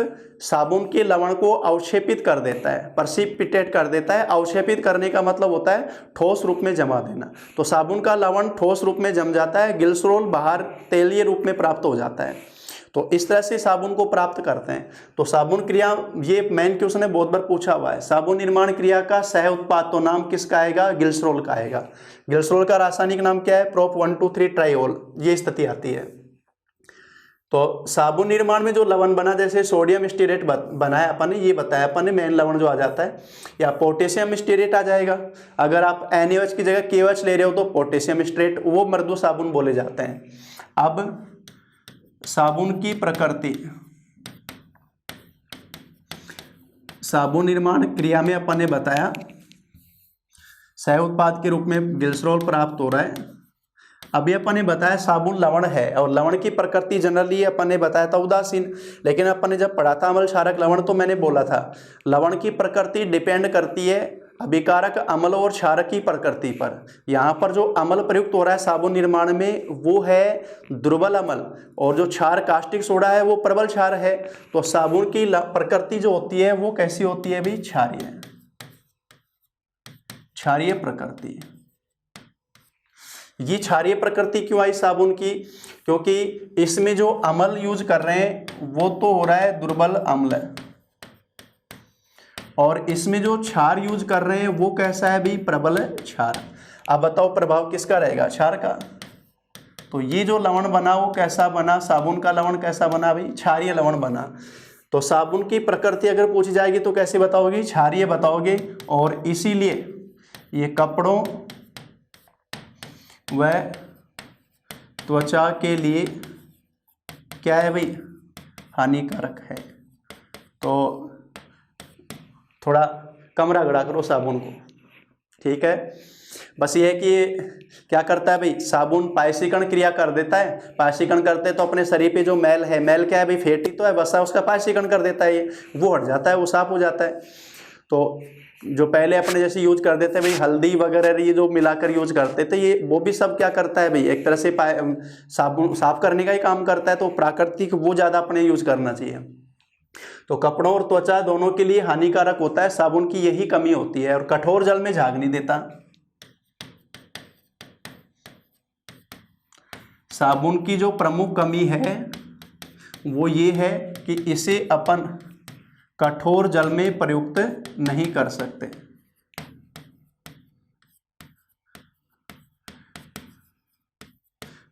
साबुन के लवण को अवक्षेपित कर देता है, प्रेसिपिटेट कर देता है। अवक्षेपित करने का मतलब होता है ठोस रूप में जमा देना। तो साबुन का लवण ठोस रूप में जम जाता है, ग्लिसरॉल बाहर तेलीय रूप में प्राप्त हो जाता है। तो इस तरह से साबुन को प्राप्त करते हैं। तो साबुन क्रिया, ये मेन क्वेश्चन ने बहुत बार पूछा हुआ है, साबुन निर्माण क्रिया का सह उत्पाद तो नाम किसका आएगा, ग्लिसरॉल का आएगा। ग्लिसरॉल का रासायनिक नाम क्या है, प्रोप 1,2,3 ट्राईओल, ये स्थिति आती है। तो साबुन निर्माण में जो लवण बना, जैसे सोडियम स्टीरेट बनाया अपन ने, ये बताया अपन ने मेन लवण जो आ जाता है, या पोटेशियम स्टीरेट आ जाएगा। अगर आप NaOH की जगह KOH ले रहे हो तो पोटेशियम स्टीरेट, वो मृदु साबुन बोले जाते हैं। अब साबुन की प्रकृति, साबुन निर्माण क्रिया में अपन ने बताया सह उत्पाद के रूप में ग्लिसरॉल प्राप्त हो रहा है। अभी अपन ने बताया साबुन लवण है और लवण की प्रकृति जनरली अपन ने बताया था उदासीन, लेकिन अपन ने जब पढ़ा था अम्ल क्षारक लवण तो मैंने बोला था लवण की प्रकृति डिपेंड करती है अभिकारक अम्ल और क्षारक की प्रकृति पर। यहाँ पर जो अम्ल प्रयुक्त हो रहा है साबुन निर्माण में वो है दुर्बल अम्ल और जो क्षार कास्टिक सोडा है वो प्रबल क्षार है। तो साबुन की प्रकृति जो होती है वो कैसी होती है भी, क्षारीय, क्षारीय प्रकृति। ये क्षारीय प्रकृति क्यों आई साबुन की, क्योंकि इसमें जो अम्ल यूज कर रहे हैं वो तो हो रहा है दुर्बल अम्ल और इसमें जो क्षार यूज कर रहे हैं वो कैसा है भी, प्रबल क्षार। अब बताओ प्रभाव किसका रहेगा, क्षार का। तो ये जो लवण बना वो कैसा बना, साबुन का लवण कैसा बना भाई, क्षारीय लवण बना। तो साबुन की प्रकृति अगर पूछी जाएगी तो कैसे बताओगे, क्षारीय बताओगे। और इसीलिए ये कपड़ों व त्वचा के लिए क्या है भाई, हानिकारक है। तो थोड़ा कम रगड़ा करो साबुन को, ठीक है। बस ये है कि ये क्या करता है भाई, साबुन पायसीकरण क्रिया कर देता है। पायसीकरण करते तो अपने शरीर पे जो मैल है, मैल क्या है भाई, फैट ही तो है, वसा उसका पायसीकरण कर देता है, ये वो हट जाता है, वो साफ हो जाता है। तो जो पहले अपने जैसे यूज कर देते भाई हल्दी वगैरह ये जो मिलाकर यूज करते थे, ये वो भी सब क्या करता है भाई, एक तरह से साबुन साफ करने का ही काम करता है। तो प्राकृतिक वो ज़्यादा अपने यूज करना चाहिए। तो कपड़ों और त्वचा दोनों के लिए हानिकारक होता है, साबुन की यही कमी होती है। और कठोर जल में झाग नहीं देता। साबुन की जो प्रमुख कमी है वो ये है कि इसे अपन कठोर जल में प्रयुक्त नहीं कर सकते।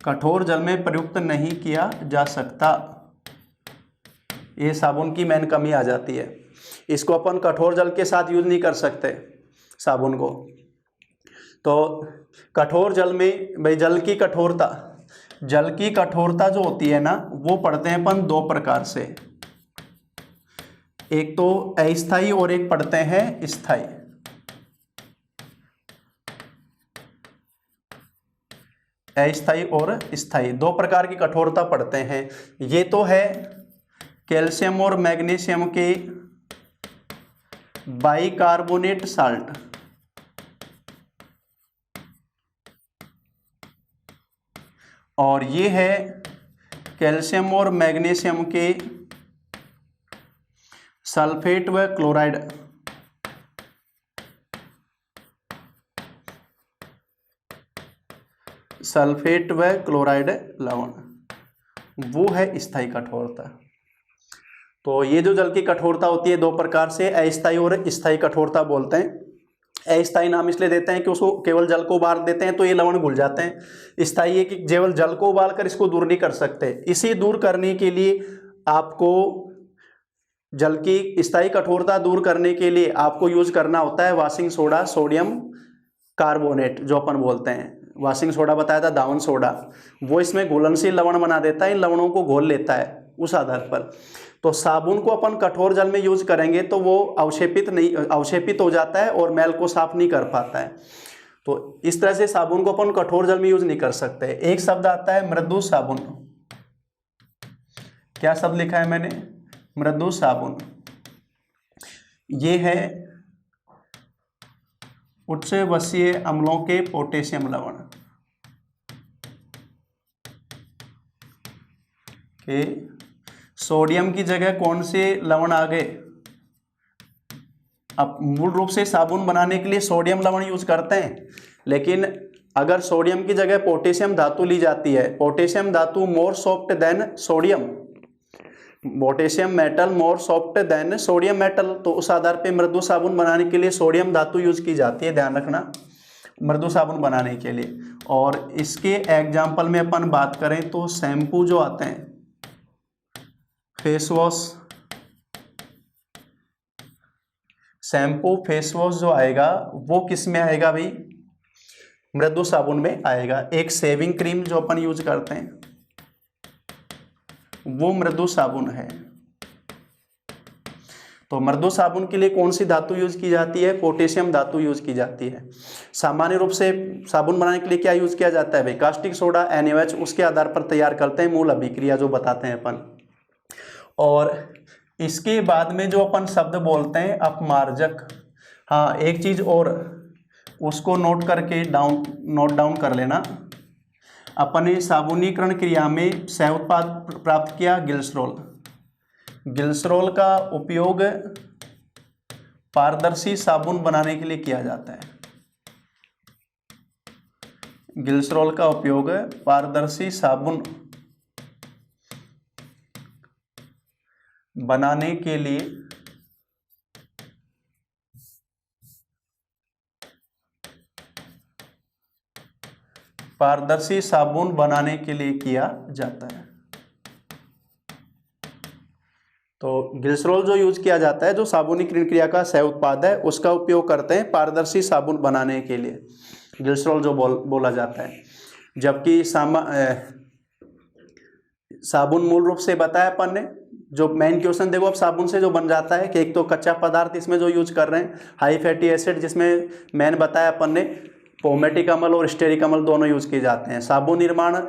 कठोर जल में प्रयुक्त नहीं किया जा सकता, ये साबुन की मेन कमी आ जाती है। इसको अपन कठोर जल के साथ यूज नहीं कर सकते साबुन को। तो कठोर जल में भाई जल की कठोरता, जल की कठोरता जो होती है ना वो पढ़ते हैं अपन दो प्रकार से, एक तो अस्थायी और एक पढ़ते हैं स्थायी। अस्थायी और स्थायी दो प्रकार की कठोरता पढ़ते हैं। ये तो है कैल्शियम और मैग्नीशियम के बाइकार्बोनेट साल्ट, और ये है कैल्शियम और मैग्नीशियम के सल्फेट व क्लोराइड। सल्फेट व क्लोराइड लवण, वो है स्थायी कठोरता। तो ये जो जल की कठोरता होती है दो प्रकार से, अस्थायी और स्थायी कठोरता बोलते हैं। अस्थायी नाम इसलिए देते हैं कि उसको केवल जल को उबाल देते हैं तो ये लवण घुल जाते हैं। स्थायी है कि केवल जल को उबाल कर इसको दूर नहीं कर सकते। इसे दूर करने के लिए आपको, जल की स्थायी कठोरता दूर करने के लिए आपको यूज करना होता है वाशिंग सोडा, सोडियम कार्बोनेट जो अपन बोलते हैं। वाशिंग सोडा बताया था, दावन सोडा, वो इसमें घुलनशील लवण बना देता है, इन लवणों को घोल लेता है उस आधार पर। तो साबुन को अपन कठोर जल में यूज करेंगे तो वो अवक्षेपित हो जाता है और मैल को साफ नहीं कर पाता है। तो इस तरह से साबुन को अपन कठोर जल में यूज नहीं कर सकते। एक शब्द आता है मृदु साबुन। क्या शब्द लिखा है मैंने, मृदु साबुन। ये है उच्च वसीय अम्लों के पोटेशियम लवण के सोडियम की जगह कौन से लवण आ गए। अब मूल रूप से साबुन बनाने के लिए सोडियम लवण यूज करते हैं, लेकिन अगर सोडियम की जगह पोटेशियम धातु ली जाती है, पोटेशियम धातु more soft than sodium, potassium metal more soft than sodium metal, तो उस आधार पे मृदु साबुन बनाने के लिए सोडियम धातु यूज की जाती है, ध्यान रखना, मृदु साबुन बनाने के लिए। और इसके एग्जाम्पल में अपन बात करें तो शैम्पू जो आते हैं, face wash, shampoo face wash जो आएगा वो किस में आएगा भाई, मृदु साबुन में आएगा। एक शेविंग क्रीम जो अपन यूज करते हैं वो मृदु साबुन है। तो मृदु साबुन के लिए कौन सी धातु यूज की जाती है? पोटेशियम धातु यूज की जाती है। सामान्य रूप से साबुन बनाने के लिए क्या यूज किया जाता है भाई? कास्टिक सोडा, NaOH, उसके आधार पर तैयार करते हैं मूल अभिक्रिया जो बताते हैं अपन। और इसके बाद में जो अपन शब्द बोलते हैं अपमार्जक। हाँ, एक चीज और उसको नोट डाउन कर लेना। अपन ने साबुनीकरण क्रिया में सह उत्पाद प्राप्त किया ग्लिसरॉल। ग्लिसरॉल का उपयोग पारदर्शी साबुन बनाने के लिए किया जाता है। ग्लिसरॉल का उपयोग पारदर्शी साबुन बनाने के लिए किया जाता है। तो ग्लिसरॉल जो यूज किया जाता है, जो साबुनीकरण क्रिया का सह उत्पाद है, उसका उपयोग करते हैं पारदर्शी साबुन बनाने के लिए। ग्लिसरॉल जो बोला जाता है। जबकि साबुन मूल रूप से बताया अपन ने, जो मेन क्वेश्चन देखो अब साबुन से जो बन जाता है कि एक तो कच्चा पदार्थ इसमें जो यूज कर रहे हैं हाई फैटी एसिड, जिसमें मेन बताया अपन ने पोमेटिक अम्ल और स्टेरिक अम्ल दोनों यूज किए जाते हैं। साबुन निर्माण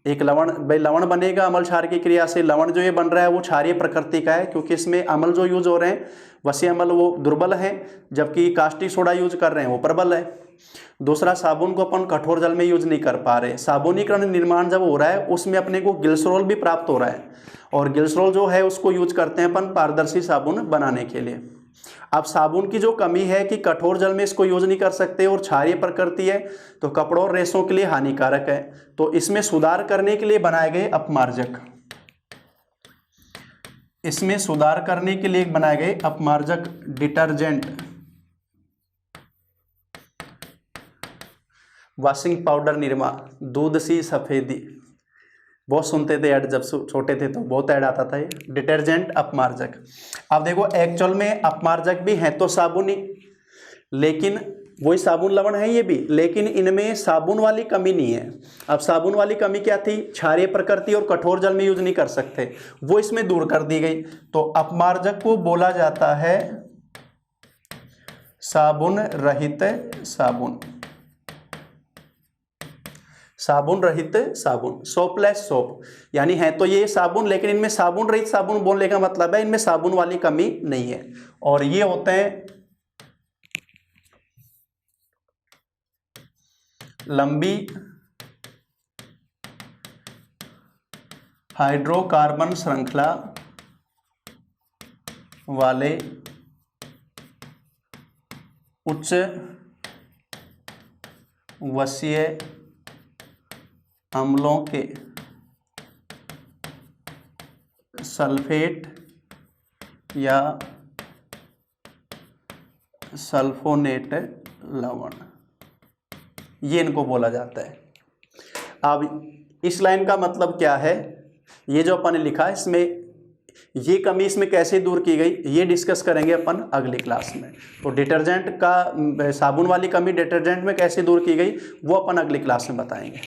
एक लवण बनेगा अम्ल क्षार की क्रिया से। लवण जो ये बन रहा है वो क्षारीय प्रकृति का है, क्योंकि इसमें अम्ल जो यूज हो रहे हैं वसी अम्ल वो दुर्बल है, जबकि कास्टिक सोडा यूज कर रहे हैं वो प्रबल है। दूसरा, साबुन को अपन कठोर जल में यूज नहीं कर पा रहे। साबुनीकरण निर्माण जब हो रहा है उसमें अपने को ग्लिसरॉल भी प्राप्त हो रहा है, और ग्लिसरॉल जो है उसको यूज करते हैं अपन पारदर्शी साबुन बनाने के लिए। अब साबुन की जो कमी है कि कठोर जल में इसको यूज नहीं कर सकते और क्षारीय प्रकृति है, तो कपड़ों और रेशों के लिए हानिकारक है। तो इसमें सुधार करने के लिए बनाए गए अपमार्जक, डिटर्जेंट, वॉशिंग पाउडर निरमा, दूध सी सफेदी, बहुत सुनते थे ऐड, जब छोटे थे तो बहुत ऐड आता था ये डिटर्जेंट अपमार्जक। अब देखो एक्चुअल में अपमार्जक भी हैं तो साबुन ही, लेकिन वही साबुन लवण है ये भी, लेकिन इनमें साबुन वाली कमी नहीं है। अब साबुन वाली कमी क्या थी? क्षारीय प्रकृति और कठोर जल में यूज नहीं कर सकते, वो इसमें दूर कर दी गई। तो अपमार्जक को बोला जाता है साबुन रहित साबुन, साबुन रहित साबुन, सोपलेस सोप। यानी है तो ये साबुन, लेकिन इनमें साबुन रहित साबुन बोलने का मतलब है इनमें साबुन वाली कमी नहीं है। और ये होते हैं लंबी हाइड्रोकार्बन श्रृंखला वाले उच्च वसीय अम्लों के सल्फेट या सल्फोनेट लवण, ये इनको बोला जाता है। अब इस लाइन का मतलब क्या है? ये जो अपन ने लिखा इसमें ये कमी इसमें कैसे दूर की गई ये डिस्कस करेंगे अपन अगली क्लास में। तो डिटर्जेंट का साबुन वाली कमी डिटर्जेंट में कैसे दूर की गई वो अपन अगली क्लास में बताएंगे।